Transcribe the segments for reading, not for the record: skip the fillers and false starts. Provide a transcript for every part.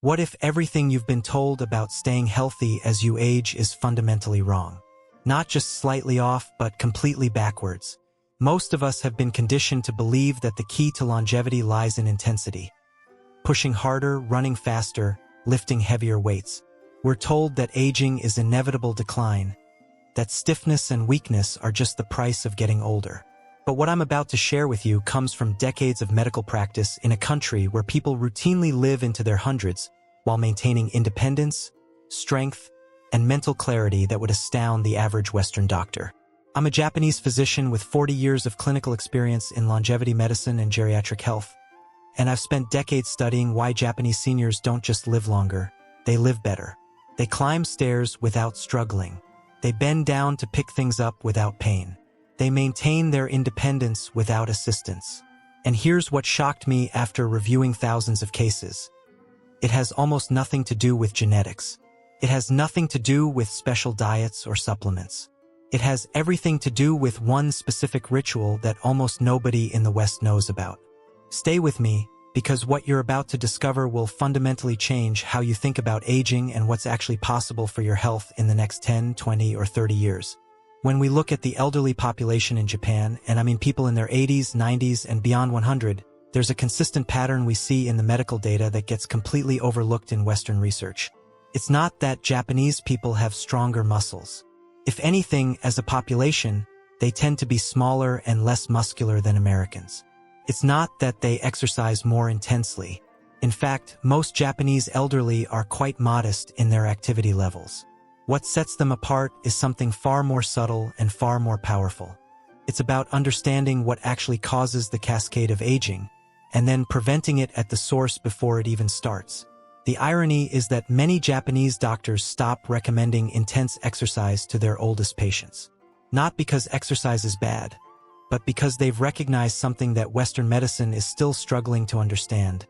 What if everything you've been told about staying healthy as you age is fundamentally wrong? Not just slightly off, but completely backwards. Most of us have been conditioned to believe that the key to longevity lies in intensity. Pushing harder, running faster, lifting heavier weights. We're told that aging is inevitable decline, that stiffness and weakness are just the price of getting older. But what I'm about to share with you comes from decades of medical practice in a country where people routinely live into their hundreds while maintaining independence, strength, and mental clarity that would astound the average Western doctor. I'm a Japanese physician with 40 years of clinical experience in longevity medicine and geriatric health, and I've spent decades studying why Japanese seniors don't just live longer, they live better. They climb stairs without struggling. They bend down to pick things up without pain. They maintain their independence without assistance. And here's what shocked me after reviewing thousands of cases. It has almost nothing to do with genetics. It has nothing to do with special diets or supplements. It has everything to do with one specific ritual that almost nobody in the West knows about. Stay with me, because what you're about to discover will fundamentally change how you think about aging and what's actually possible for your health in the next 10, 20, or 30 years. When we look at the elderly population in Japan, and I mean people in their 80s, 90s, and beyond 100, there's a consistent pattern we see in the medical data that gets completely overlooked in Western research. It's not that Japanese people have stronger muscles. If anything, as a population, they tend to be smaller and less muscular than Americans. It's not that they exercise more intensely. In fact, most Japanese elderly are quite modest in their activity levels. What sets them apart is something far more subtle and far more powerful. It's about understanding what actually causes the cascade of aging, and then preventing it at the source before it even starts. The irony is that many Japanese doctors stop recommending intense exercise to their oldest patients. Not because exercise is bad, but because they've recognized something that Western medicine is still struggling to understand.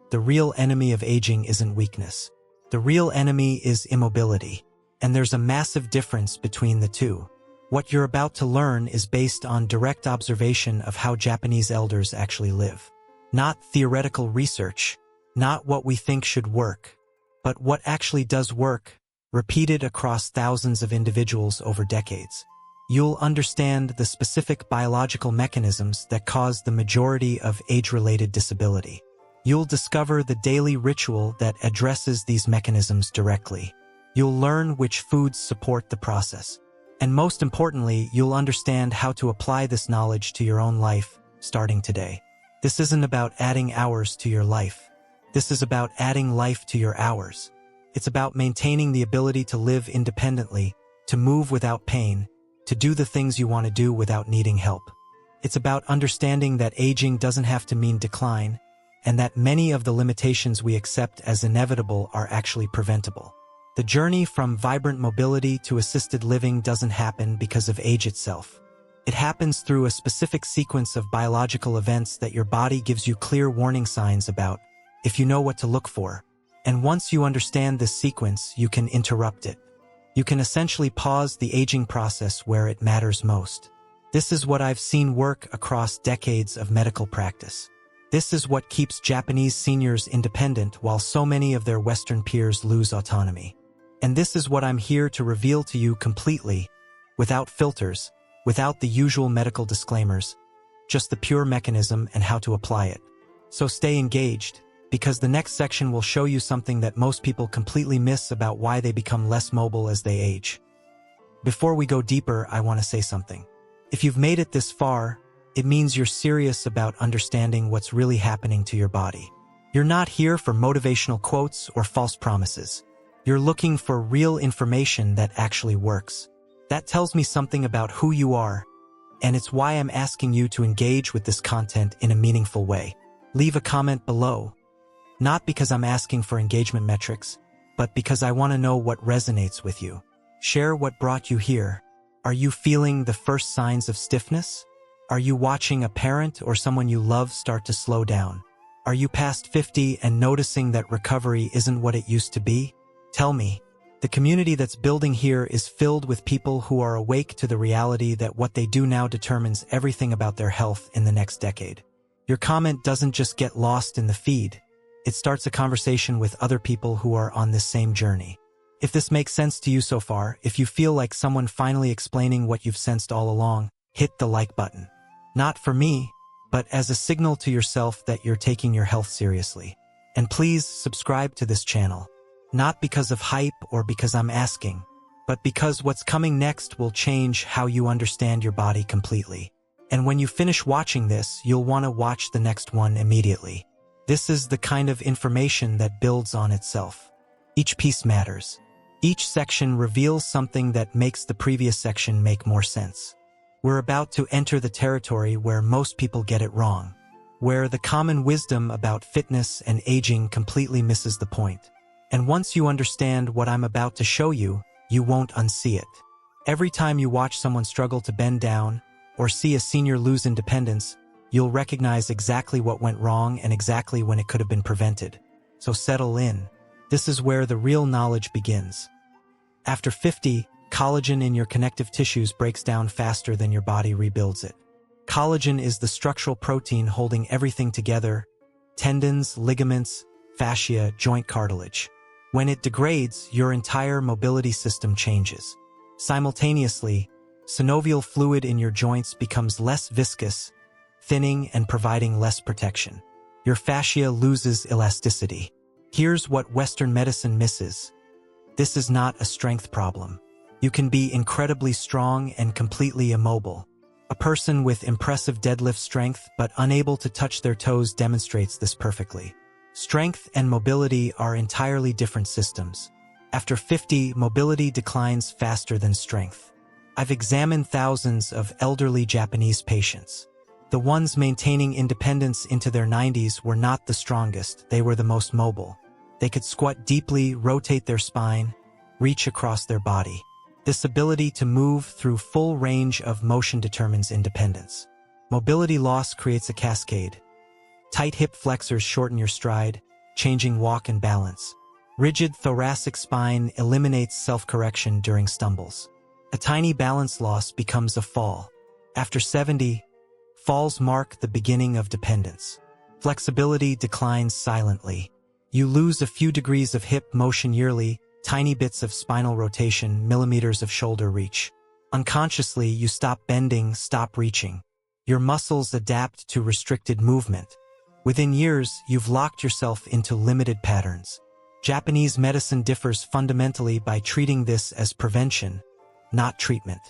The real enemy of aging isn't weakness. The real enemy is immobility. And there's a massive difference between the two. What you're about to learn is based on direct observation of how Japanese elders actually live. Not theoretical research, not what we think should work, but what actually does work, repeated across thousands of individuals over decades. You'll understand the specific biological mechanisms that cause the majority of age-related disability. You'll discover the daily ritual that addresses these mechanisms directly. You'll learn which foods support the process. And most importantly, you'll understand how to apply this knowledge to your own life, starting today. This isn't about adding hours to your life. This is about adding life to your hours. It's about maintaining the ability to live independently, to move without pain, to do the things you want to do without needing help. It's about understanding that aging doesn't have to mean decline, and that many of the limitations we accept as inevitable are actually preventable. The journey from vibrant mobility to assisted living doesn't happen because of age itself. It happens through a specific sequence of biological events that your body gives you clear warning signs about, if you know what to look for. And once you understand this sequence, you can interrupt it. You can essentially pause the aging process where it matters most. This is what I've seen work across decades of medical practice. This is what keeps Japanese seniors independent while so many of their Western peers lose autonomy. And this is what I'm here to reveal to you completely, without filters, without the usual medical disclaimers, just the pure mechanism and how to apply it. So stay engaged, because the next section will show you something that most people completely miss about why they become less mobile as they age. Before we go deeper, I want to say something. If you've made it this far, it means you're serious about understanding what's really happening to your body. You're not here for motivational quotes or false promises. You're looking for real information that actually works. That tells me something about who you are, and it's why I'm asking you to engage with this content in a meaningful way. Leave a comment below. Not because I'm asking for engagement metrics, but because I want to know what resonates with you. Share what brought you here. Are you feeling the first signs of stiffness? Are you watching a parent or someone you love start to slow down? Are you past 50 and noticing that recovery isn't what it used to be? Tell me. The community that's building here is filled with people who are awake to the reality that what they do now determines everything about their health in the next decade. Your comment doesn't just get lost in the feed. It starts a conversation with other people who are on this same journey. If this makes sense to you so far, if you feel like someone finally explaining what you've sensed all along, hit the like button. Not for me, but as a signal to yourself that you're taking your health seriously. And please subscribe to this channel. Not because of hype or because I'm asking, but because what's coming next will change how you understand your body completely. And when you finish watching this, you'll want to watch the next one immediately. This is the kind of information that builds on itself. Each piece matters. Each section reveals something that makes the previous section make more sense. We're about to enter the territory where most people get it wrong, where the common wisdom about fitness and aging completely misses the point. And once you understand what I'm about to show you, you won't unsee it. Every time you watch someone struggle to bend down or see a senior lose independence, you'll recognize exactly what went wrong and exactly when it could have been prevented. So settle in. This is where the real knowledge begins. After 50, collagen in your connective tissues breaks down faster than your body rebuilds it. Collagen is the structural protein holding everything together: tendons, ligaments, fascia, joint cartilage. When it degrades, your entire mobility system changes. Simultaneously, synovial fluid in your joints becomes less viscous, thinning and providing less protection. Your fascia loses elasticity. Here's what Western medicine misses. This is not a strength problem. You can be incredibly strong and completely immobile. A person with impressive deadlift strength but unable to touch their toes demonstrates this perfectly. Strength and mobility are entirely different systems. After 50, mobility declines faster than strength. I've examined thousands of elderly Japanese patients. The ones maintaining independence into their 90s were not the strongest, they were the most mobile. They could squat deeply, rotate their spine, reach across their body. This ability to move through full range of motion determines independence. Mobility loss creates a cascade. Tight hip flexors shorten your stride, changing walk and balance. Rigid thoracic spine eliminates self-correction during stumbles. A tiny balance loss becomes a fall. After 70, falls mark the beginning of dependence. Flexibility declines silently. You lose a few degrees of hip motion yearly, tiny bits of spinal rotation, millimeters of shoulder reach. Unconsciously, you stop bending, stop reaching. Your muscles adapt to restricted movement. Within years, you've locked yourself into limited patterns. Japanese medicine differs fundamentally by treating this as prevention, not treatment.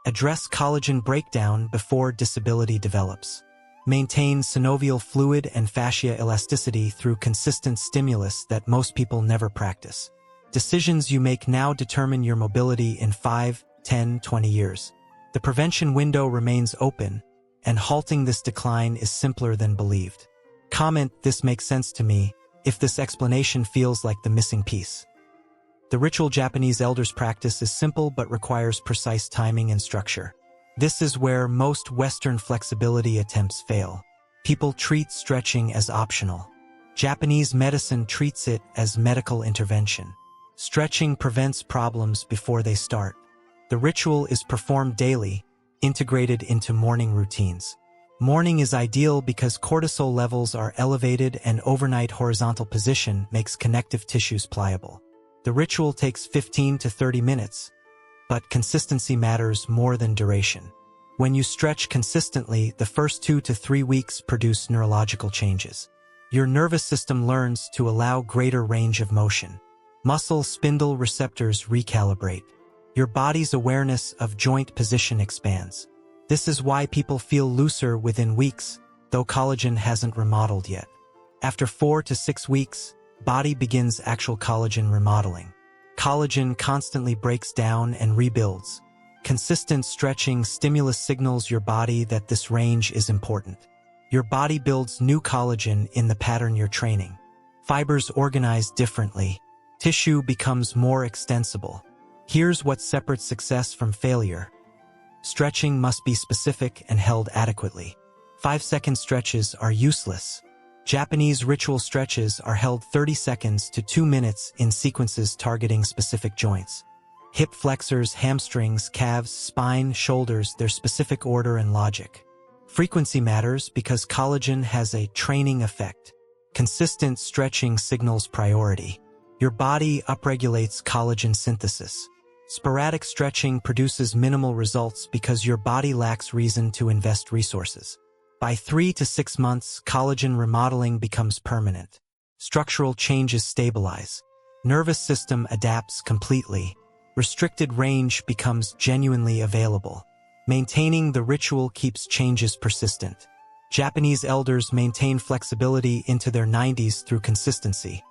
Address collagen breakdown before disability develops. Maintain synovial fluid and fascia elasticity through consistent stimulus that most people never practice. Decisions you make now determine your mobility in 5, 10, 20 years. The prevention window remains open, and halting this decline is simpler than believed. Comment, "This makes sense to me," if this explanation feels like the missing piece. The ritual Japanese elders practice is simple but requires precise timing and structure. This is where most Western flexibility attempts fail. People treat stretching as optional. Japanese medicine treats it as medical intervention. Stretching prevents problems before they start. The ritual is performed daily, integrated into morning routines. Morning is ideal because cortisol levels are elevated and overnight horizontal position makes connective tissues pliable. The ritual takes 15 to 30 minutes, but consistency matters more than duration. When you stretch consistently, the first 2 to 3 weeks produce neurological changes. Your nervous system learns to allow greater range of motion. Muscle spindle receptors recalibrate. Your body's awareness of joint position expands. This is why people feel looser within weeks, though collagen hasn't remodeled yet. After 4 to 6 weeks, body begins actual collagen remodeling. Collagen constantly breaks down and rebuilds. Consistent stretching stimulus signals your body that this range is important. Your body builds new collagen in the pattern you're training. Fibers organize differently. Tissue becomes more extensible. Here's what separates success from failure. Stretching must be specific and held adequately. 5-second stretches are useless. Japanese ritual stretches are held 30 seconds to 2 minutes in sequences targeting specific joints. Hip flexors, hamstrings, calves, spine, shoulders, their specific order and logic. Frequency matters because collagen has a training effect. Consistent stretching signals priority. Your body upregulates collagen synthesis. Sporadic stretching produces minimal results because your body lacks reason to invest resources. By 3 to 6 months, collagen remodeling becomes permanent. Structural changes stabilize. Nervous system adapts completely. Restricted range becomes genuinely available. Maintaining the ritual keeps changes persistent. Japanese elders maintain flexibility into their 90s through consistency,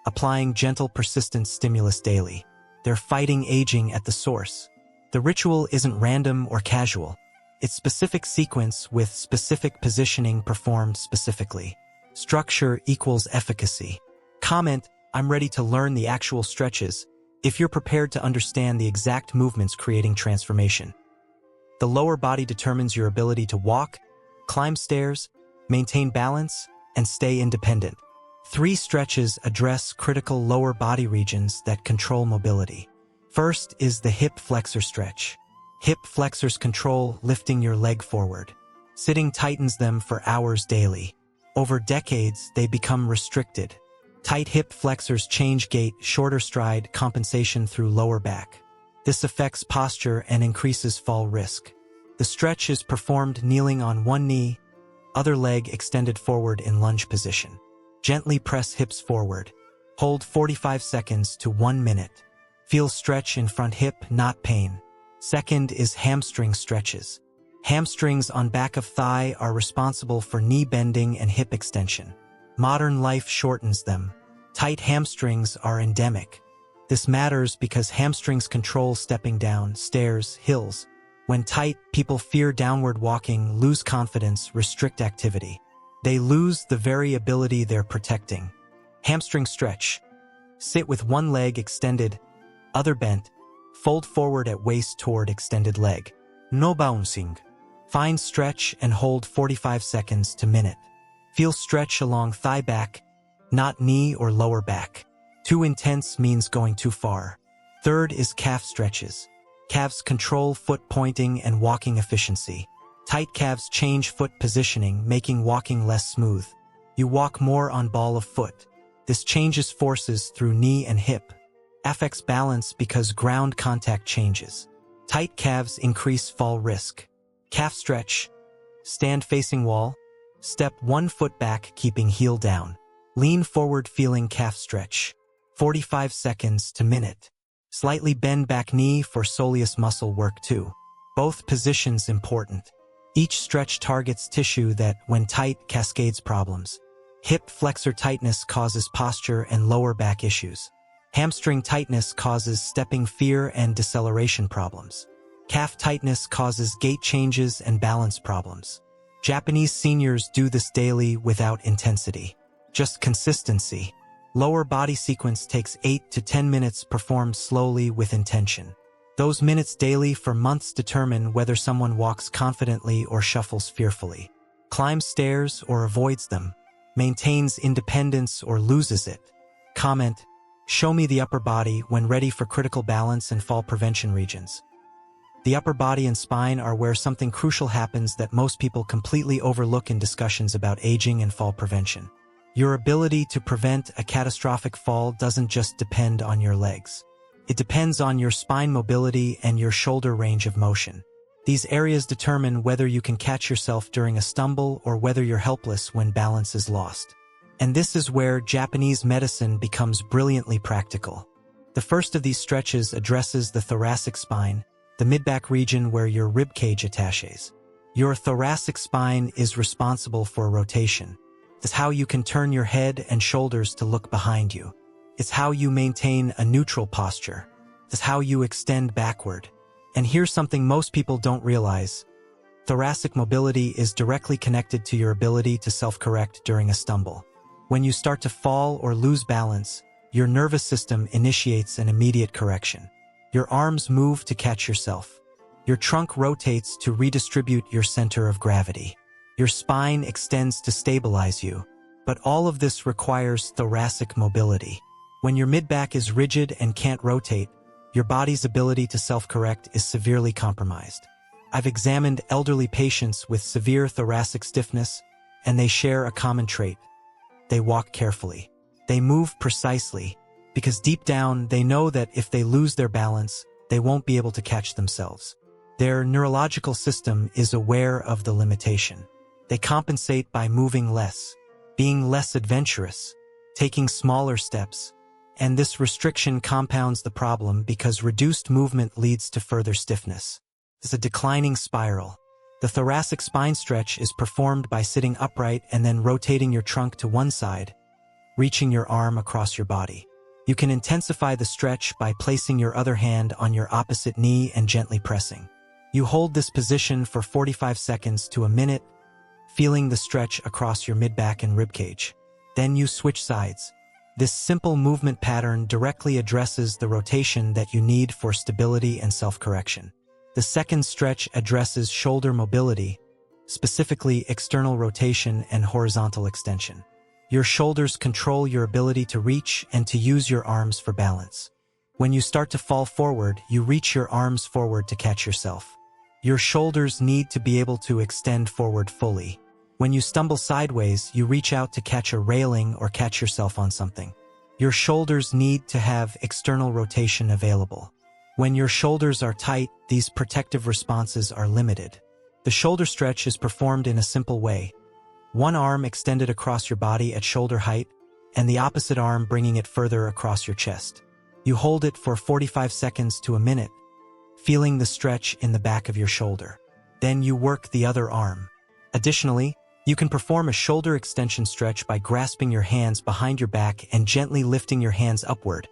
applying gentle, persistent stimulus daily. They're fighting aging at the source. The ritual isn't random or casual. It's specific sequence with specific positioning performed specifically. Structure equals efficacy. Comment, I'm ready to learn the actual stretches, if you're prepared to understand the exact movements creating transformation. The lower body determines your ability to walk, climb stairs, maintain balance, and stay independent. 3 stretches address critical lower body regions that control mobility. First is the hip flexor stretch. Hip flexors control lifting your leg forward. Sitting tightens them for hours daily. Over decades, they become restricted. Tight hip flexors change gait, shorter stride, compensation through lower back. This affects posture and increases fall risk. The stretch is performed kneeling on one knee, other leg extended forward in lunge position. Gently press hips forward. Hold 45 seconds to 1 minute. Feel stretch in front hip, not pain. Second is hamstring stretches. Hamstrings on back of thigh are responsible for knee bending and hip extension. Modern life shortens them. Tight hamstrings are endemic. This matters because hamstrings control stepping down stairs, hills. When tight, people fear downward walking, lose confidence, restrict activity. They lose the very ability they're protecting. Hamstring stretch. Sit with one leg extended, other bent. Fold forward at waist toward extended leg. No bouncing. Find stretch and hold 45 seconds to minute. Feel stretch along thigh back, not knee or lower back. Too intense means going too far. Third is calf stretches. Calves control foot pointing and walking efficiency. Tight calves change foot positioning, making walking less smooth. You walk more on ball of foot. This changes forces through knee and hip. Affects balance because ground contact changes. Tight calves increase fall risk. Calf stretch. Stand facing wall. Step 1 foot back, keeping heel down. Lean forward, feeling calf stretch. 45 seconds to minute. Slightly bend back knee for soleus muscle work too. Both positions important. Each stretch targets tissue that, when tight, cascades problems. Hip flexor tightness causes posture and lower back issues. Hamstring tightness causes stepping fear and deceleration problems. Calf tightness causes gait changes and balance problems. Japanese seniors do this daily without intensity. Just consistency. Lower body sequence takes 8 to 10 minutes performed slowly with intention. Those minutes daily for months determine whether someone walks confidently or shuffles fearfully, climbs stairs or avoids them, maintains independence or loses it. Comment, show me the upper body when ready for critical balance and fall prevention regions. The upper body and spine are where something crucial happens that most people completely overlook in discussions about aging and fall prevention. Your ability to prevent a catastrophic fall doesn't just depend on your legs. It depends on your spine mobility and your shoulder range of motion. These areas determine whether you can catch yourself during a stumble or whether you're helpless when balance is lost. And this is where Japanese medicine becomes brilliantly practical. The first of these stretches addresses the thoracic spine, the mid-back region where your rib cage attaches. Your thoracic spine is responsible for rotation. It's how you can turn your head and shoulders to look behind you. It's how you maintain a neutral posture. It's how you extend backward. And here's something most people don't realize. Thoracic mobility is directly connected to your ability to self-correct during a stumble. When you start to fall or lose balance, your nervous system initiates an immediate correction. Your arms move to catch yourself. Your trunk rotates to redistribute your center of gravity. Your spine extends to stabilize you. But all of this requires thoracic mobility. When your mid-back is rigid and can't rotate, your body's ability to self-correct is severely compromised. I've examined elderly patients with severe thoracic stiffness, and they share a common trait. they walk carefully. They move precisely, because deep down they know that if they lose their balance, they won't be able to catch themselves. Their neurological system is aware of the limitation. They compensate by moving less, being less adventurous, taking smaller steps, and this restriction compounds the problem because reduced movement leads to further stiffness. It's a declining spiral. The thoracic spine stretch is performed by sitting upright and then rotating your trunk to one side, reaching your arm across your body. You can intensify the stretch by placing your other hand on your opposite knee and gently pressing. You hold this position for 45 seconds to a minute, feeling the stretch across your mid-back and ribcage. Then you switch sides. This simple movement pattern directly addresses the rotation that you need for stability and self-correction. The second stretch addresses shoulder mobility, specifically external rotation and horizontal extension. Your shoulders control your ability to reach and to use your arms for balance. When you start to fall forward, you reach your arms forward to catch yourself. Your shoulders need to be able to extend forward fully. When you stumble sideways, you reach out to catch a railing or catch yourself on something. Your shoulders need to have external rotation available. When your shoulders are tight, these protective responses are limited. The shoulder stretch is performed in a simple way. One arm extended across your body at shoulder height, and the opposite arm bringing it further across your chest. You hold it for 45 seconds to a minute, feeling the stretch in the back of your shoulder. Then you work the other arm. Additionally, you can perform a shoulder extension stretch by grasping your hands behind your back and gently lifting your hands upward,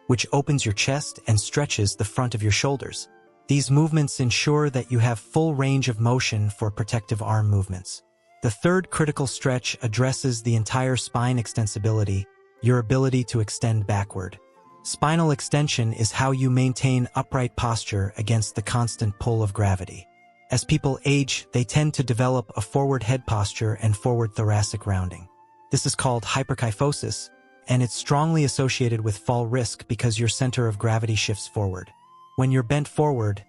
which opens your chest and stretches the front of your shoulders. These movements ensure that you have full range of motion for protective arm movements. The third critical stretch addresses the entire spine extensibility, your ability to extend backward. Spinal extension is how you maintain upright posture against the constant pull of gravity. As people age, they tend to develop a forward head posture and forward thoracic rounding. This is called hyperkyphosis, and it's strongly associated with fall risk because your center of gravity shifts forward. When you're bent forward,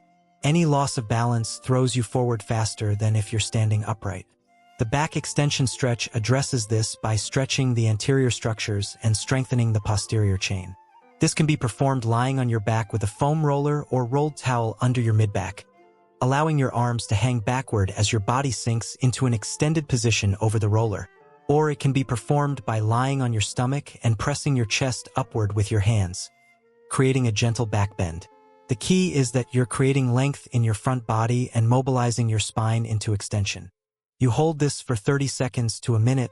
any loss of balance throws you forward faster than if you're standing upright. The back extension stretch addresses this by stretching the anterior structures and strengthening the posterior chain. This can be performed lying on your back with a foam roller or rolled towel under your mid-back, allowing your arms to hang backward as your body sinks into an extended position over the roller. Or it can be performed by lying on your stomach and pressing your chest upward with your hands, creating a gentle back bend. The key is that you're creating length in your front body and mobilizing your spine into extension. You hold this for 30 seconds to a minute,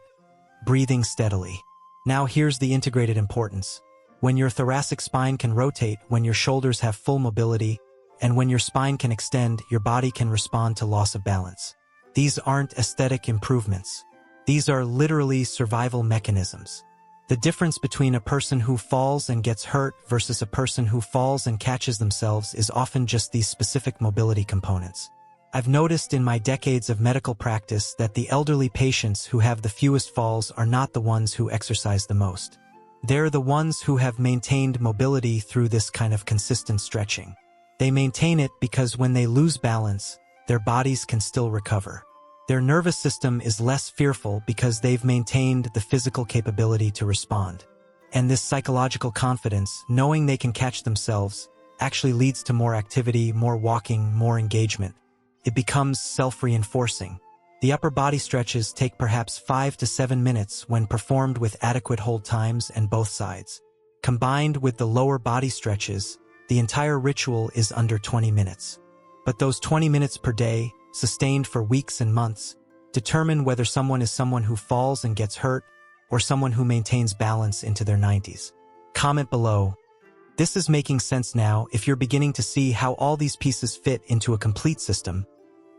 breathing steadily. Now here's the integrated importance. When your thoracic spine can rotate, when your shoulders have full mobility, and when your spine can extend, your body can respond to loss of balance. These aren't aesthetic improvements. These are literally survival mechanisms. The difference between a person who falls and gets hurt versus a person who falls and catches themselves is often just these specific mobility components. I've noticed in my decades of medical practice that the elderly patients who have the fewest falls are not the ones who exercise the most. They're the ones who have maintained mobility through this kind of consistent stretching. They maintain it because when they lose balance, their bodies can still recover. Their nervous system is less fearful because they've maintained the physical capability to respond. And this psychological confidence, knowing they can catch themselves, actually leads to more activity, more walking, more engagement. It becomes self-reinforcing. The upper body stretches take perhaps 5 to 7 minutes when performed with adequate hold times and both sides. Combined with the lower body stretches, the entire ritual is under 20 minutes. But those 20 minutes per day, sustained for weeks and months, determine whether someone is someone who falls and gets hurt or someone who maintains balance into their 90s. Comment below. This is making sense now if you're beginning to see how all these pieces fit into a complete system.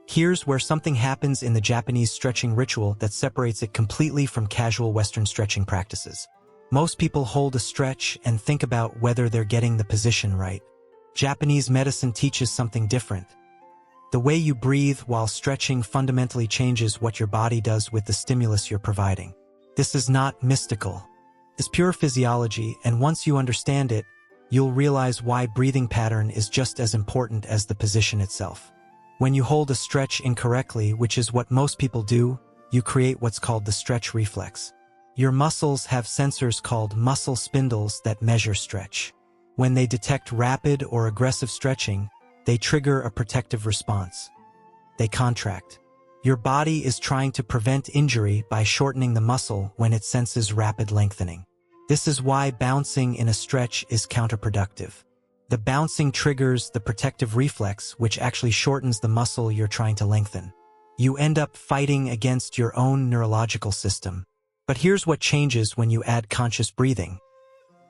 Here's where something happens in the Japanese stretching ritual that separates it completely from casual Western stretching practices. Most people hold a stretch and think about whether they're getting the position right. Japanese medicine teaches something different. The way you breathe while stretching fundamentally changes what your body does with the stimulus you're providing. This is not mystical. It's pure physiology, and once you understand it, you'll realize why breathing pattern is just as important as the position itself. When you hold a stretch incorrectly, which is what most people do, you create what's called the stretch reflex. Your muscles have sensors called muscle spindles that measure stretch. When they detect rapid or aggressive stretching, they trigger a protective response. They contract. Your body is trying to prevent injury by shortening the muscle when it senses rapid lengthening. This is why bouncing in a stretch is counterproductive. The bouncing triggers the protective reflex, which actually shortens the muscle you're trying to lengthen. You end up fighting against your own neurological system. But here's what changes when you add conscious breathing.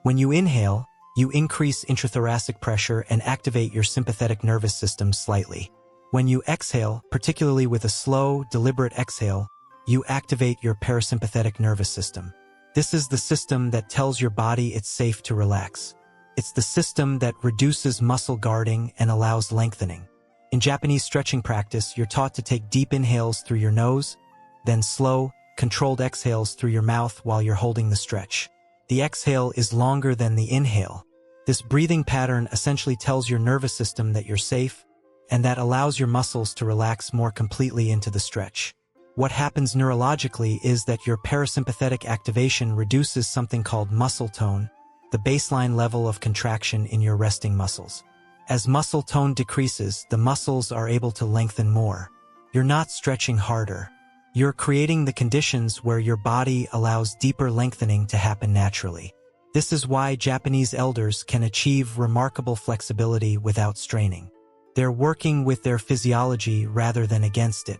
When you inhale, you increase intrathoracic pressure and activate your sympathetic nervous system slightly. When you exhale, particularly with a slow, deliberate exhale, you activate your parasympathetic nervous system. This is the system that tells your body it's safe to relax. It's the system that reduces muscle guarding and allows lengthening. In Japanese stretching practice, you're taught to take deep inhales through your nose, then slow, controlled exhales through your mouth while you're holding the stretch. The exhale is longer than the inhale. This breathing pattern essentially tells your nervous system that you're safe, and that allows your muscles to relax more completely into the stretch. What happens neurologically is that your parasympathetic activation reduces something called muscle tone, the baseline level of contraction in your resting muscles. As muscle tone decreases, the muscles are able to lengthen more. You're not stretching harder. You're creating the conditions where your body allows deeper lengthening to happen naturally. This is why Japanese elders can achieve remarkable flexibility without straining. They're working with their physiology rather than against it.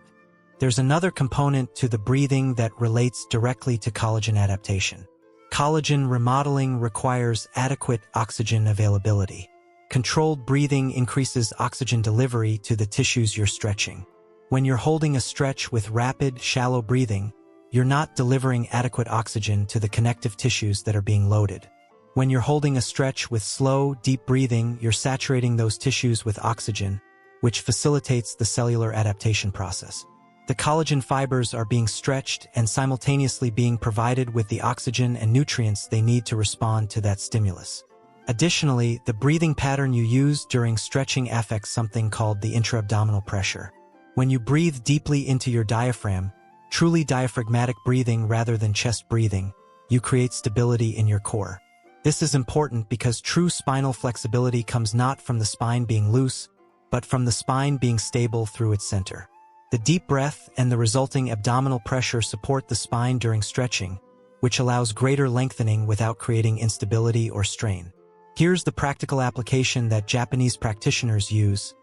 There's another component to the breathing that relates directly to collagen adaptation. Collagen remodeling requires adequate oxygen availability. Controlled breathing increases oxygen delivery to the tissues you're stretching. When you're holding a stretch with rapid, shallow breathing, you're not delivering adequate oxygen to the connective tissues that are being loaded. When you're holding a stretch with slow, deep breathing, you're saturating those tissues with oxygen, which facilitates the cellular adaptation process. The collagen fibers are being stretched and simultaneously being provided with the oxygen and nutrients they need to respond to that stimulus. Additionally, the breathing pattern you use during stretching affects something called the intra-abdominal pressure. When you breathe deeply into your diaphragm, truly diaphragmatic breathing rather than chest breathing, you create stability in your core. This is important because true spinal flexibility comes not from the spine being loose, but from the spine being stable through its center. The deep breath and the resulting abdominal pressure support the spine during stretching, which allows greater lengthening without creating instability or strain. Here's the practical application that Japanese practitioners use.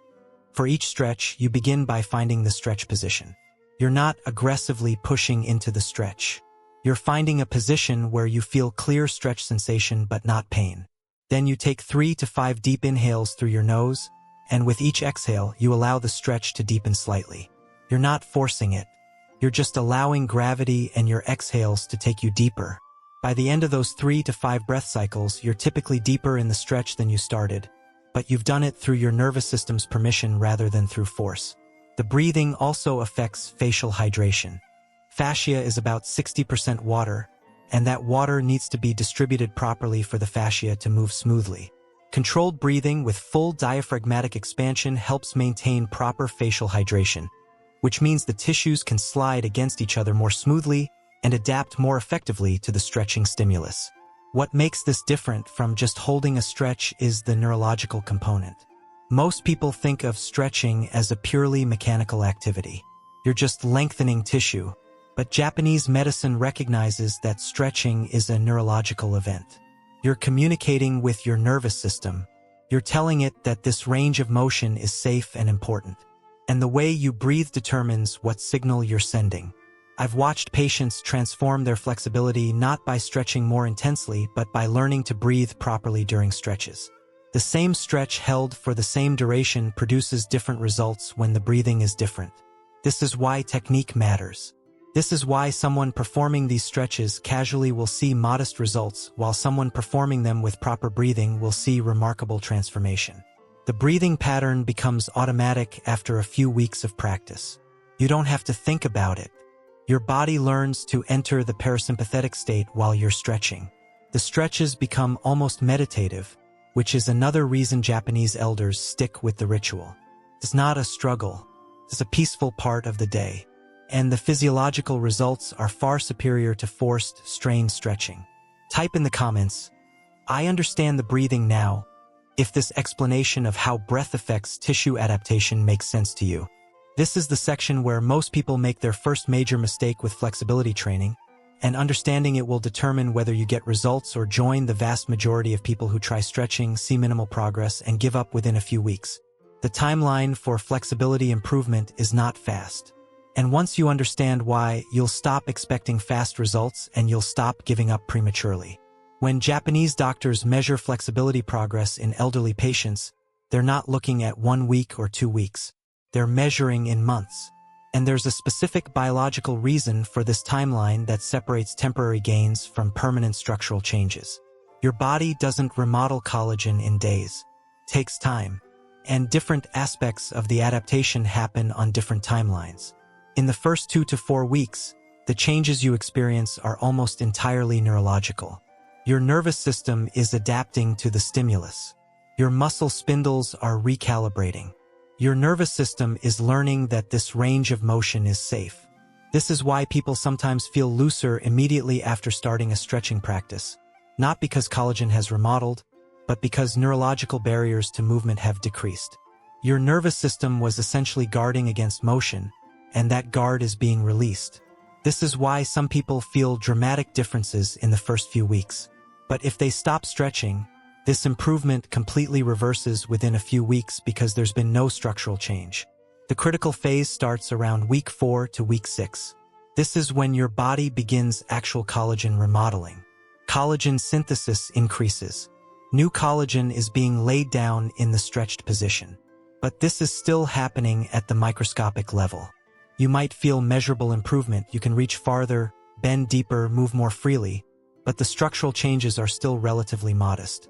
For each stretch, you begin by finding the stretch position. You're not aggressively pushing into the stretch. You're finding a position where you feel clear stretch sensation but not pain. Then you take 3 to 5 deep inhales through your nose, and with each exhale, you allow the stretch to deepen slightly. You're not forcing it. You're just allowing gravity and your exhales to take you deeper. By the end of those 3 to 5 breath cycles, you're typically deeper in the stretch than you started, but you've done it through your nervous system's permission rather than through force. The breathing also affects facial hydration. Fascia is about 60% water, and that water needs to be distributed properly for the fascia to move smoothly. Controlled breathing with full diaphragmatic expansion helps maintain proper facial hydration, which means the tissues can slide against each other more smoothly and adapt more effectively to the stretching stimulus. What makes this different from just holding a stretch is the neurological component. Most people think of stretching as a purely mechanical activity. You're just lengthening tissue, but Japanese medicine recognizes that stretching is a neurological event. You're communicating with your nervous system. You're telling it that this range of motion is safe and important. And the way you breathe determines what signal you're sending. I've watched patients transform their flexibility not by stretching more intensely, but by learning to breathe properly during stretches. The same stretch held for the same duration produces different results when the breathing is different. This is why technique matters. This is why someone performing these stretches casually will see modest results, while someone performing them with proper breathing will see remarkable transformation. The breathing pattern becomes automatic after a few weeks of practice. You don't have to think about it. Your body learns to enter the parasympathetic state while you're stretching. The stretches become almost meditative, which is another reason Japanese elders stick with the ritual. It's not a struggle. It's a peaceful part of the day. and the physiological results are far superior to forced, strained stretching. Type in the comments, "I understand the breathing now," if this explanation of how breath affects tissue adaptation makes sense to you. This is the section where most people make their first major mistake with flexibility training, and understanding it will determine whether you get results or join the vast majority of people who try stretching, see minimal progress, and give up within a few weeks. The timeline for flexibility improvement is not fast. And once you understand why, you'll stop expecting fast results and you'll stop giving up prematurely. When Japanese doctors measure flexibility progress in elderly patients, they're not looking at 1 week or 2 weeks. They're measuring in months. And there's a specific biological reason for this timeline that separates temporary gains from permanent structural changes. Your body doesn't remodel collagen in days. It takes time. And different aspects of the adaptation happen on different timelines. In the first 2 to 4 weeks, the changes you experience are almost entirely neurological. Your nervous system is adapting to the stimulus. Your muscle spindles are recalibrating. Your nervous system is learning that this range of motion is safe. This is why people sometimes feel looser immediately after starting a stretching practice. Not because collagen has remodeled, but because neurological barriers to movement have decreased. Your nervous system was essentially guarding against motion, and that guard is being released. This is why some people feel dramatic differences in the first few weeks. But if they stop stretching, this improvement completely reverses within a few weeks because there's been no structural change. The critical phase starts around week 4 to week 6. This is when your body begins actual collagen remodeling. Collagen synthesis increases. New collagen is being laid down in the stretched position. But this is still happening at the microscopic level. You might feel measurable improvement, you can reach farther, bend deeper, move more freely, but the structural changes are still relatively modest.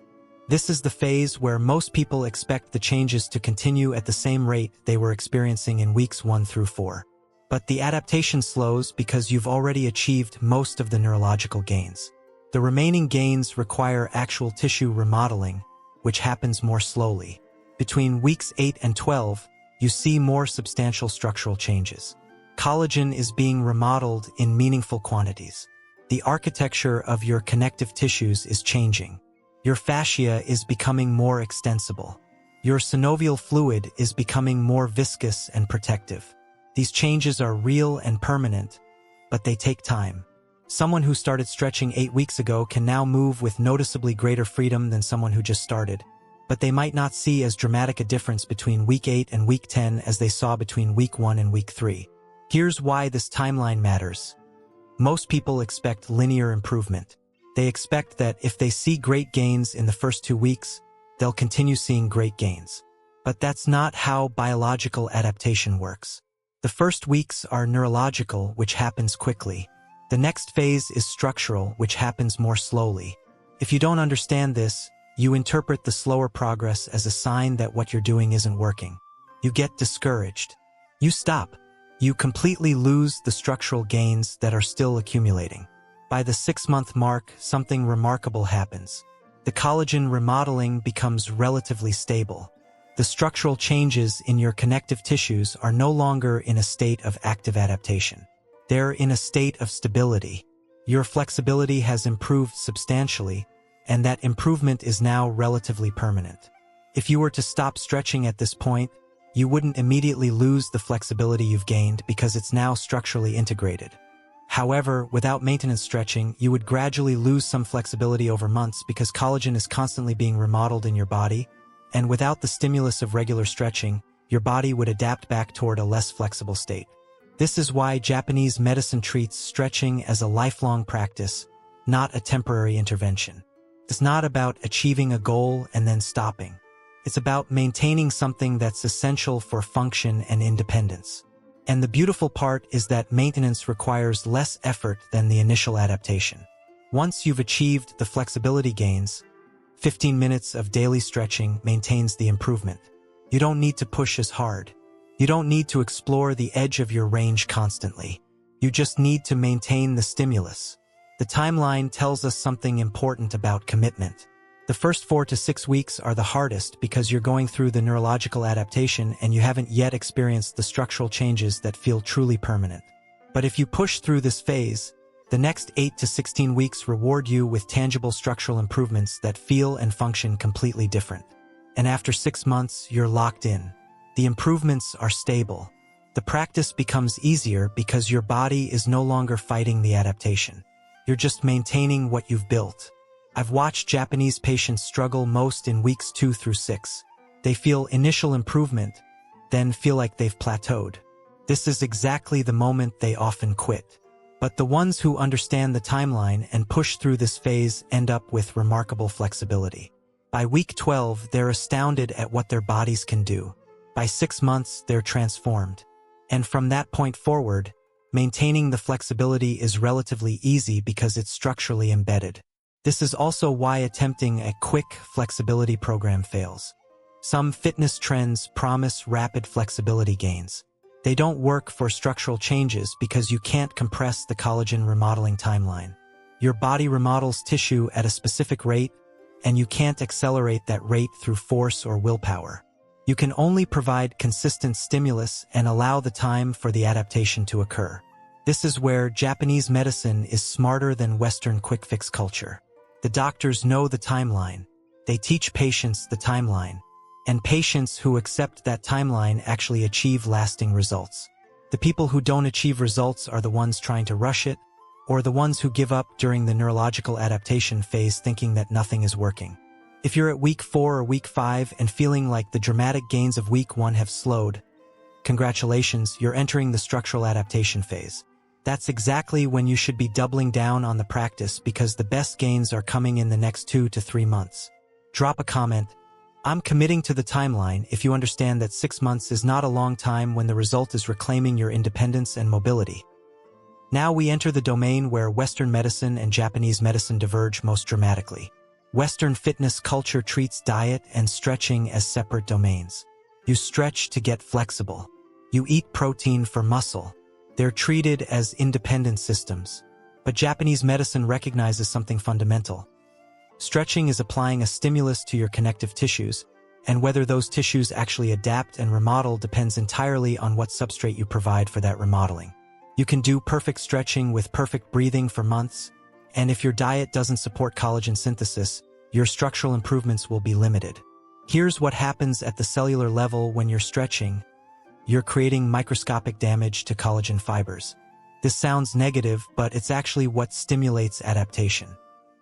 This is the phase where most people expect the changes to continue at the same rate they were experiencing in weeks 1 through 4. But the adaptation slows because you've already achieved most of the neurological gains. The remaining gains require actual tissue remodeling, which happens more slowly. Between weeks 8 and 12, you see more substantial structural changes. Collagen is being remodeled in meaningful quantities. The architecture of your connective tissues is changing. Your fascia is becoming more extensible. Your synovial fluid is becoming more viscous and protective. These changes are real and permanent, but they take time. Someone who started stretching 8 weeks ago can now move with noticeably greater freedom than someone who just started, but they might not see as dramatic a difference between week 8 and week 10 as they saw between week 1 and week 3. Here's why this timeline matters. Most people expect linear improvement. They expect that if they see great gains in the first 2 weeks, they'll continue seeing great gains. But that's not how biological adaptation works. The first weeks are neurological, which happens quickly. The next phase is structural, which happens more slowly. If you don't understand this, you interpret the slower progress as a sign that what you're doing isn't working. You get discouraged. You stop. You completely lose the structural gains that are still accumulating. By the 6-month mark, something remarkable happens. The collagen remodeling becomes relatively stable. The structural changes in your connective tissues are no longer in a state of active adaptation. They're in a state of stability. Your flexibility has improved substantially, and that improvement is now relatively permanent. If you were to stop stretching at this point, you wouldn't immediately lose the flexibility you've gained because it's now structurally integrated. However, without maintenance stretching, you would gradually lose some flexibility over months because collagen is constantly being remodeled in your body, and without the stimulus of regular stretching, your body would adapt back toward a less flexible state. This is why Japanese medicine treats stretching as a lifelong practice, not a temporary intervention. It's not about achieving a goal and then stopping. It's about maintaining something that's essential for function and independence. And the beautiful part is that maintenance requires less effort than the initial adaptation. Once you've achieved the flexibility gains, 15 minutes of daily stretching maintains the improvement. You don't need to push as hard. You don't need to explore the edge of your range constantly. You just need to maintain the stimulus. The timeline tells us something important about commitment. The first 4 to 6 weeks are the hardest because you're going through the neurological adaptation and you haven't yet experienced the structural changes that feel truly permanent. But if you push through this phase, the next 8 to 16 weeks reward you with tangible structural improvements that feel and function completely different. And after 6 months, you're locked in. The improvements are stable. The practice becomes easier because your body is no longer fighting the adaptation. You're just maintaining what you've built. I've watched Japanese patients struggle most in weeks 2 through 6. They feel initial improvement, then feel like they've plateaued. This is exactly the moment they often quit. But the ones who understand the timeline and push through this phase end up with remarkable flexibility. By week 12, they're astounded at what their bodies can do. By 6 months, they're transformed. And from that point forward, maintaining the flexibility is relatively easy because it's structurally embedded. This is also why attempting a quick flexibility program fails. Some fitness trends promise rapid flexibility gains. They don't work for structural changes because you can't compress the collagen remodeling timeline. Your body remodels tissue at a specific rate, and you can't accelerate that rate through force or willpower. You can only provide consistent stimulus and allow the time for the adaptation to occur. This is where Japanese medicine is smarter than Western quick-fix culture. The doctors know the timeline. They teach patients the timeline. And patients who accept that timeline actually achieve lasting results. The people who don't achieve results are the ones trying to rush it, or the ones who give up during the neurological adaptation phase thinking that nothing is working. If you're at week 4 or week 5 and feeling like the dramatic gains of week 1 have slowed, congratulations, you're entering the structural adaptation phase. That's exactly when you should be doubling down on the practice because the best gains are coming in the next 2 to 3 months. Drop a comment. I'm committing to the timeline if you understand that 6 months is not a long time when the result is reclaiming your independence and mobility. Now we enter the domain where Western medicine and Japanese medicine diverge most dramatically. Western fitness culture treats diet and stretching as separate domains. You stretch to get flexible. You eat protein for muscle. They're treated as independent systems. But Japanese medicine recognizes something fundamental. Stretching is applying a stimulus to your connective tissues, and whether those tissues actually adapt and remodel depends entirely on what substrate you provide for that remodeling. You can do perfect stretching with perfect breathing for months, and if your diet doesn't support collagen synthesis, your structural improvements will be limited. Here's what happens at the cellular level when you're stretching. You're creating microscopic damage to collagen fibers. This sounds negative, but it's actually what stimulates adaptation.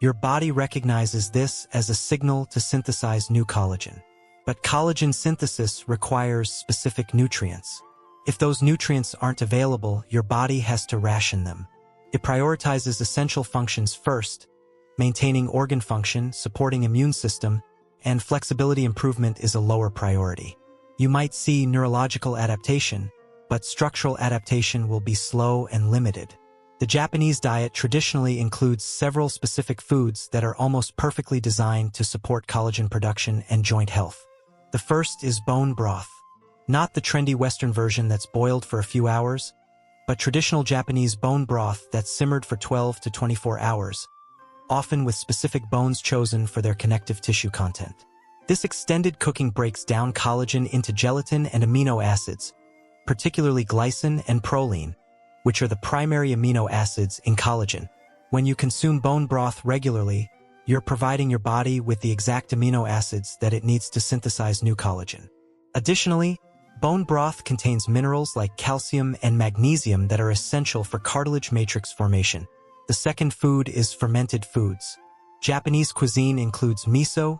Your body recognizes this as a signal to synthesize new collagen. But collagen synthesis requires specific nutrients. If those nutrients aren't available, your body has to ration them. It prioritizes essential functions first, maintaining organ function, supporting immune system, and flexibility improvement is a lower priority. You might see neurological adaptation, but structural adaptation will be slow and limited. The Japanese diet traditionally includes several specific foods that are almost perfectly designed to support collagen production and joint health. The first is bone broth. Not the trendy Western version that's boiled for a few hours, but traditional Japanese bone broth that's simmered for 12 to 24 hours, often with specific bones chosen for their connective tissue content. This extended cooking breaks down collagen into gelatin and amino acids, particularly glycine and proline, which are the primary amino acids in collagen. When you consume bone broth regularly, you're providing your body with the exact amino acids that it needs to synthesize new collagen. Additionally, bone broth contains minerals like calcium and magnesium that are essential for cartilage matrix formation. The second food is fermented foods. Japanese cuisine includes miso,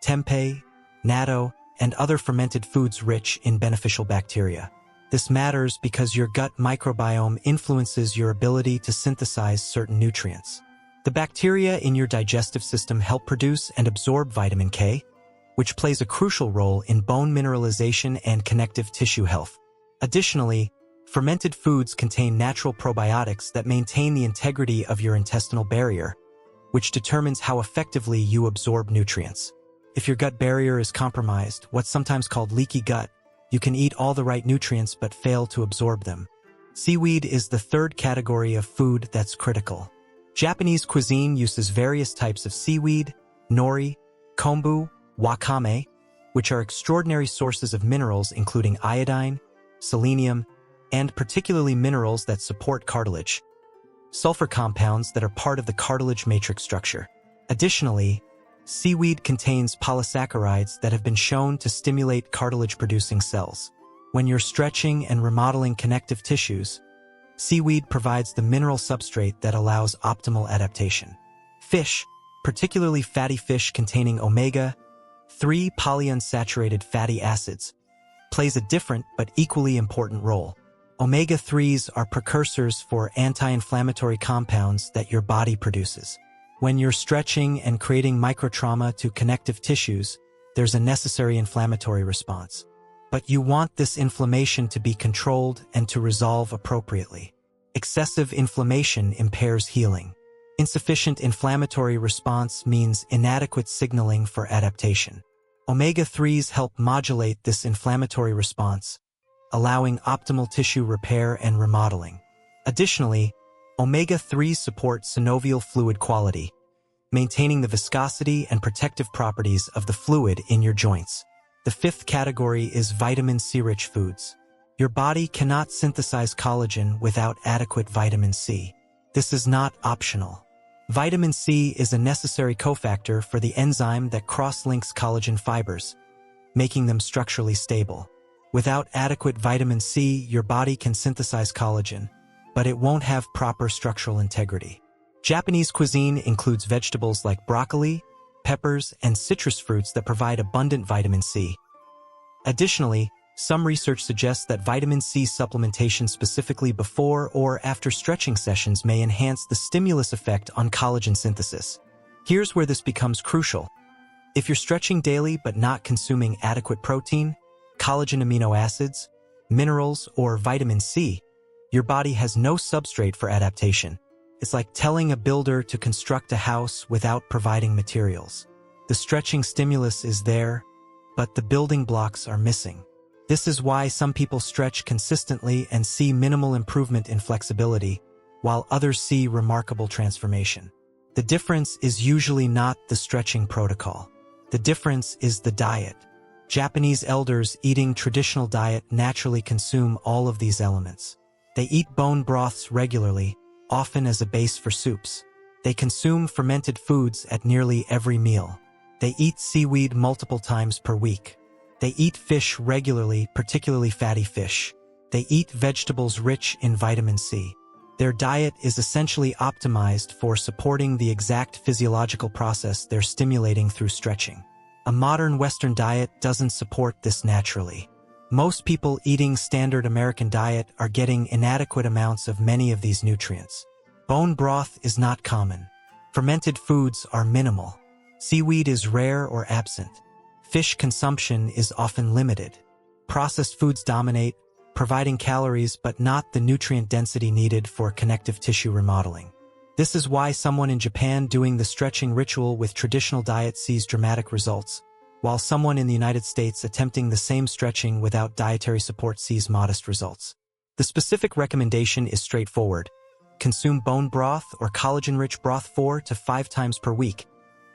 tempeh, natto, and other fermented foods rich in beneficial bacteria. This matters because your gut microbiome influences your ability to synthesize certain nutrients. The bacteria in your digestive system help produce and absorb vitamin K, which plays a crucial role in bone mineralization and connective tissue health. Additionally, fermented foods contain natural probiotics that maintain the integrity of your intestinal barrier, which determines how effectively you absorb nutrients. If your gut barrier is compromised, what's sometimes called leaky gut, you can eat all the right nutrients but fail to absorb them. Seaweed is the third category of food that's critical. Japanese cuisine uses various types of seaweed, nori, kombu, wakame, which are extraordinary sources of minerals including iodine, selenium, and particularly minerals that support cartilage, sulfur compounds that are part of the cartilage matrix structure. Additionally, seaweed contains polysaccharides that have been shown to stimulate cartilage-producing cells. When you're stretching and remodeling connective tissues, seaweed provides the mineral substrate that allows optimal adaptation. Fish, particularly fatty fish containing omega-3 polyunsaturated fatty acids, plays a different but equally important role. Omega-3s are precursors for anti-inflammatory compounds that your body produces. When you're stretching and creating microtrauma to connective tissues, there's a necessary inflammatory response. But you want this inflammation to be controlled and to resolve appropriately. Excessive inflammation impairs healing. Insufficient inflammatory response means inadequate signaling for adaptation. Omega-3s help modulate this inflammatory response, allowing optimal tissue repair and remodeling. Additionally, omega-3s support synovial fluid quality, maintaining the viscosity and protective properties of the fluid in your joints. The fifth category is vitamin C-rich foods. Your body cannot synthesize collagen without adequate vitamin C. This is not optional. Vitamin C is a necessary cofactor for the enzyme that cross-links collagen fibers, making them structurally stable. Without adequate vitamin C, your body can synthesize collagen, but it won't have proper structural integrity. Japanese cuisine includes vegetables like broccoli, peppers, and citrus fruits that provide abundant vitamin C. Additionally, some research suggests that vitamin C supplementation specifically before or after stretching sessions may enhance the stimulus effect on collagen synthesis. Here's where this becomes crucial. If you're stretching daily but not consuming adequate protein, collagen amino acids, minerals, or vitamin C, your body has no substrate for adaptation. It's like telling a builder to construct a house without providing materials. The stretching stimulus is there, but the building blocks are missing. This is why some people stretch consistently and see minimal improvement in flexibility, while others see remarkable transformation. The difference is usually not the stretching protocol. The difference is the diet. Japanese elders eating traditional diet naturally consume all of these elements. They eat bone broths regularly, often as a base for soups. They consume fermented foods at nearly every meal. They eat seaweed multiple times per week. They eat fish regularly, particularly fatty fish. They eat vegetables rich in vitamin C. Their diet is essentially optimized for supporting the exact physiological process they're stimulating through stretching. A modern Western diet doesn't support this naturally. Most people eating standard American diet are getting inadequate amounts of many of these nutrients. Bone broth is not common. Fermented foods are minimal. Seaweed is rare or absent. Fish consumption is often limited. Processed foods dominate, providing calories but not the nutrient density needed for connective tissue remodeling. This is why someone in Japan doing the stretching ritual with traditional diet sees dramatic results, while someone in the United States attempting the same stretching without dietary support sees modest results. The specific recommendation is straightforward. Consume bone broth or collagen-rich broth 4 to 5 times per week.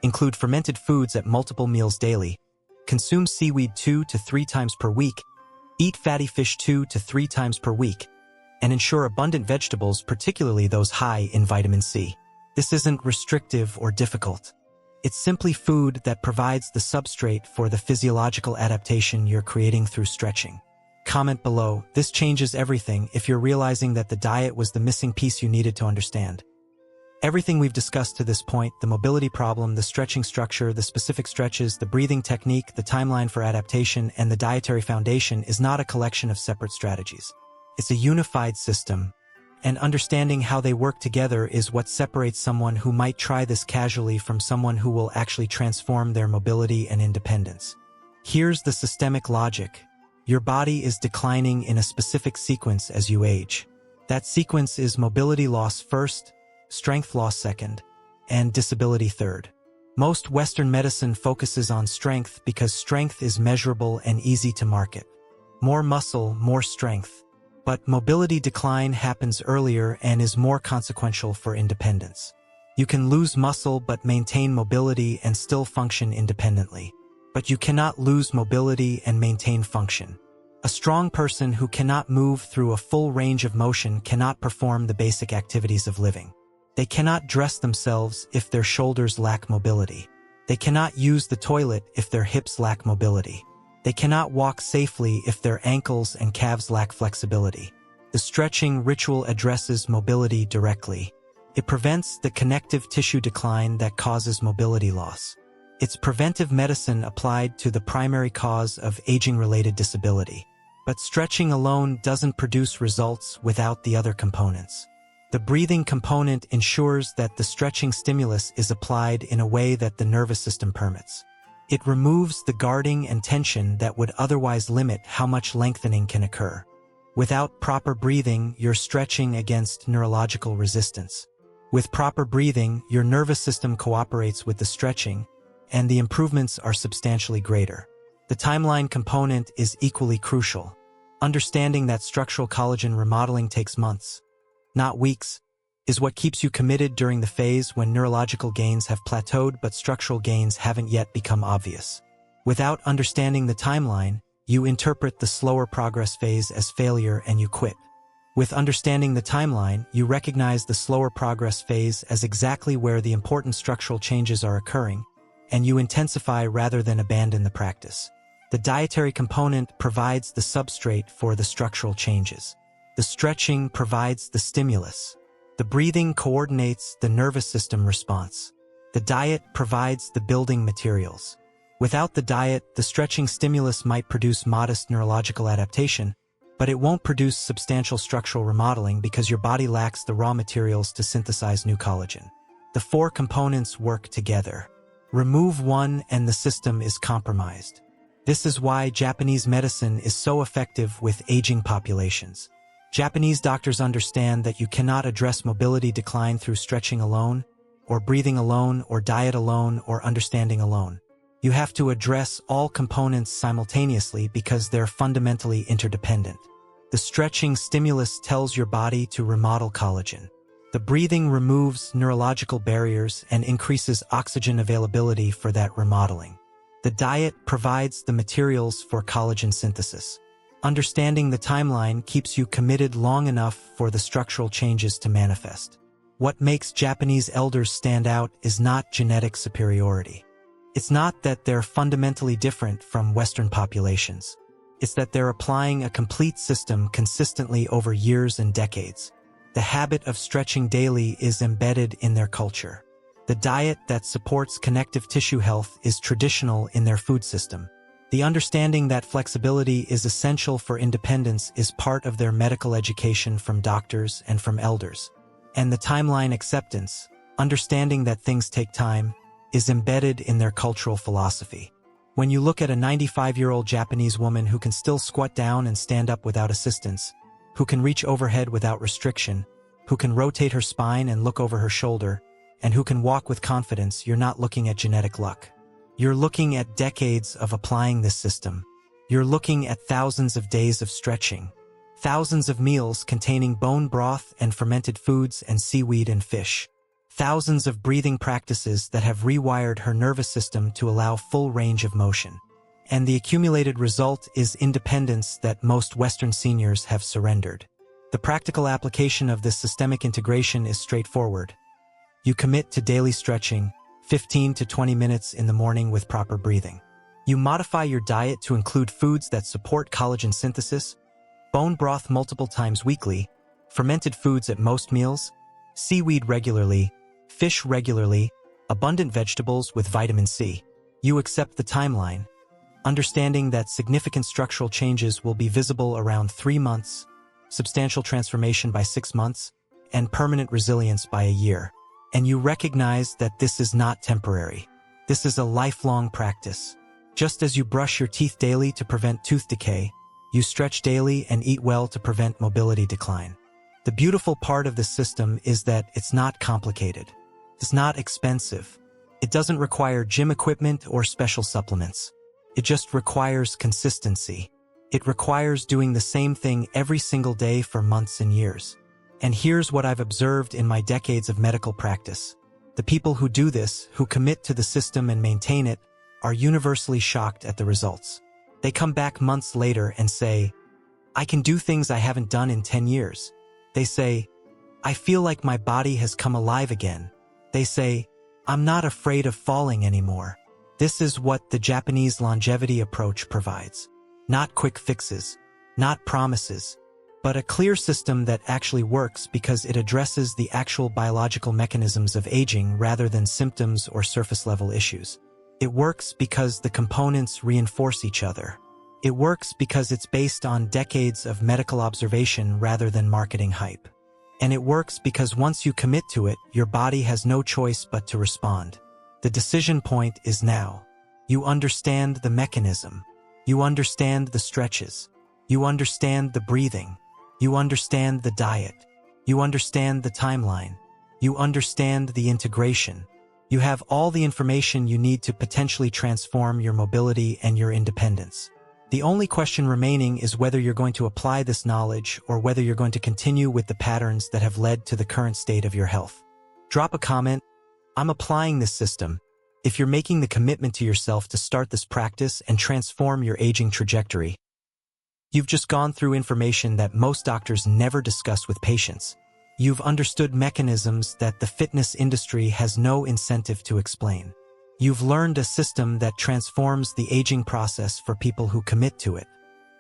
Include fermented foods at multiple meals daily. Consume seaweed 2 to 3 times per week. Eat fatty fish 2 to 3 times per week. And ensure abundant vegetables, particularly those high in vitamin C. This isn't restrictive or difficult. It's simply food that provides the substrate for the physiological adaptation you're creating through stretching. Comment below, this changes everything if you're realizing that the diet was the missing piece you needed to understand. Everything we've discussed to this point, the mobility problem, the stretching structure, the specific stretches, the breathing technique, the timeline for adaptation, and the dietary foundation is not a collection of separate strategies. It's a unified system, and understanding how they work together is what separates someone who might try this casually from someone who will actually transform their mobility and independence. Here's the systemic logic. Your body is declining in a specific sequence as you age. That sequence is mobility loss first, strength loss second, and disability third. Most Western medicine focuses on strength because strength is measurable and easy to market. More muscle, more strength. But mobility decline happens earlier and is more consequential for independence. You can lose muscle but maintain mobility and still function independently. But you cannot lose mobility and maintain function. A strong person who cannot move through a full range of motion cannot perform the basic activities of living. They cannot dress themselves if their shoulders lack mobility. They cannot use the toilet if their hips lack mobility. They cannot walk safely if their ankles and calves lack flexibility. The stretching ritual addresses mobility directly. It prevents the connective tissue decline that causes mobility loss. It's preventive medicine applied to the primary cause of aging-related disability. But stretching alone doesn't produce results without the other components. The breathing component ensures that the stretching stimulus is applied in a way that the nervous system permits. It removes the guarding and tension that would otherwise limit how much lengthening can occur. Without proper breathing, you're stretching against neurological resistance. With proper breathing, your nervous system cooperates with the stretching, and the improvements are substantially greater. The timeline component is equally crucial. Understanding that structural collagen remodeling takes months, not weeks, is what keeps you committed during the phase when neurological gains have plateaued but structural gains haven't yet become obvious. Without understanding the timeline, you interpret the slower progress phase as failure and you quit. With understanding the timeline, you recognize the slower progress phase as exactly where the important structural changes are occurring, and you intensify rather than abandon the practice. The dietary component provides the substrate for the structural changes. The stretching provides the stimulus. The breathing coordinates the nervous system response. The diet provides the building materials. Without the diet, the stretching stimulus might produce modest neurological adaptation, but it won't produce substantial structural remodeling because your body lacks the raw materials to synthesize new collagen. The four components work together. Remove one and the system is compromised. This is why Japanese medicine is so effective with aging populations. Japanese doctors understand that you cannot address mobility decline through stretching alone, or breathing alone, or diet alone, or understanding alone. You have to address all components simultaneously because they're fundamentally interdependent. The stretching stimulus tells your body to remodel collagen. The breathing removes neurological barriers and increases oxygen availability for that remodeling. The diet provides the materials for collagen synthesis. Understanding the timeline keeps you committed long enough for the structural changes to manifest. What makes Japanese elders stand out is not genetic superiority. It's not that they're fundamentally different from Western populations. It's that they're applying a complete system consistently over years and decades. The habit of stretching daily is embedded in their culture. The diet that supports connective tissue health is traditional in their food system. The understanding that flexibility is essential for independence is part of their medical education from doctors and from elders. And the timeline acceptance, understanding that things take time, is embedded in their cultural philosophy. When you look at a 95-year-old Japanese woman who can still squat down and stand up without assistance, who can reach overhead without restriction, who can rotate her spine and look over her shoulder, and who can walk with confidence, you're not looking at genetic luck. You're looking at decades of applying this system. You're looking at thousands of days of stretching, thousands of meals containing bone broth and fermented foods and seaweed and fish, thousands of breathing practices that have rewired her nervous system to allow full range of motion. And the accumulated result is independence that most Western seniors have surrendered. The practical application of this systemic integration is straightforward. You commit to daily stretching, 15 to 20 minutes in the morning with proper breathing. You modify your diet to include foods that support collagen synthesis, bone broth multiple times weekly, fermented foods at most meals, seaweed regularly, fish regularly, abundant vegetables with vitamin C. You accept the timeline, understanding that significant structural changes will be visible around 3 months, substantial transformation by 6 months, and permanent resilience by a year. And you recognize that this is not temporary. This is a lifelong practice. Just as you brush your teeth daily to prevent tooth decay, you stretch daily and eat well to prevent mobility decline. The beautiful part of this system is that it's not complicated. It's not expensive. It doesn't require gym equipment or special supplements. It just requires consistency. It requires doing the same thing every single day for months and years. And here's what I've observed in my decades of medical practice. The people who do this, who commit to the system and maintain it, are universally shocked at the results. They come back months later and say, I can do things I haven't done in 10 years. They say, I feel like my body has come alive again. They say, I'm not afraid of falling anymore. This is what the Japanese longevity approach provides. Not quick fixes, not promises, but a clear system that actually works because it addresses the actual biological mechanisms of aging rather than symptoms or surface-level issues. It works because the components reinforce each other. It works because it's based on decades of medical observation rather than marketing hype. And it works because once you commit to it, your body has no choice but to respond. The decision point is now. You understand the mechanism. You understand the stretches. You understand the breathing. You understand the diet. You understand the timeline. You understand the integration. You have all the information you need to potentially transform your mobility and your independence. The only question remaining is whether you're going to apply this knowledge or whether you're going to continue with the patterns that have led to the current state of your health. Drop a comment. I'm applying this system. If you're making the commitment to yourself to start this practice and transform your aging trajectory, you've just gone through information that most doctors never discuss with patients. You've understood mechanisms that the fitness industry has no incentive to explain. You've learned a system that transforms the aging process for people who commit to it.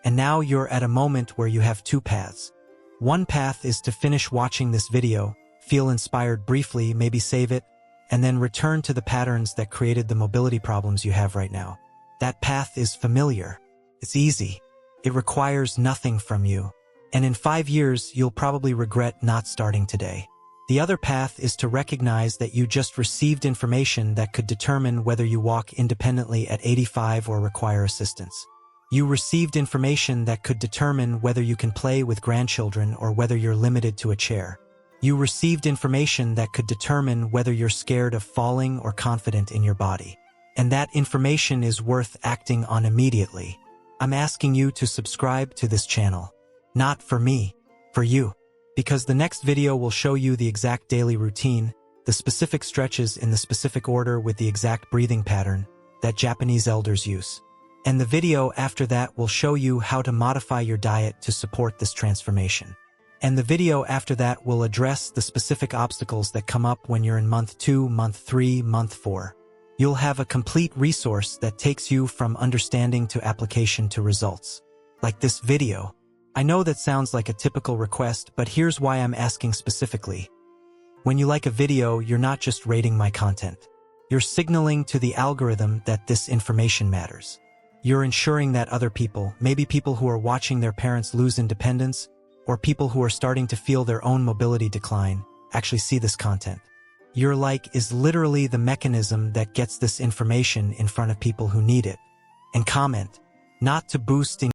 And now you're at a moment where you have two paths. One path is to finish watching this video, feel inspired briefly, maybe save it, and then return to the patterns that created the mobility problems you have right now. That path is familiar. It's easy. It requires nothing from you. And in 5 years, you'll probably regret not starting today. The other path is to recognize that you just received information that could determine whether you walk independently at 85 or require assistance. You received information that could determine whether you can play with grandchildren or whether you're limited to a chair. You received information that could determine whether you're scared of falling or confident in your body. And that information is worth acting on immediately. I'm asking you to subscribe to this channel. Not for me, for you. Because the next video will show you the exact daily routine, the specific stretches in the specific order with the exact breathing pattern that Japanese elders use. And the video after that will show you how to modify your diet to support this transformation. And the video after that will address the specific obstacles that come up when you're in month 2, month 3, month 4. You'll have a complete resource that takes you from understanding to application to results. Like this video. I know that sounds like a typical request, but here's why I'm asking specifically. When you like a video, you're not just rating my content. You're signaling to the algorithm that this information matters. You're ensuring that other people, maybe people who are watching their parents lose independence, or people who are starting to feel their own mobility decline, actually see this content. Your like is literally the mechanism that gets this information in front of people who need it. And comment, not to boost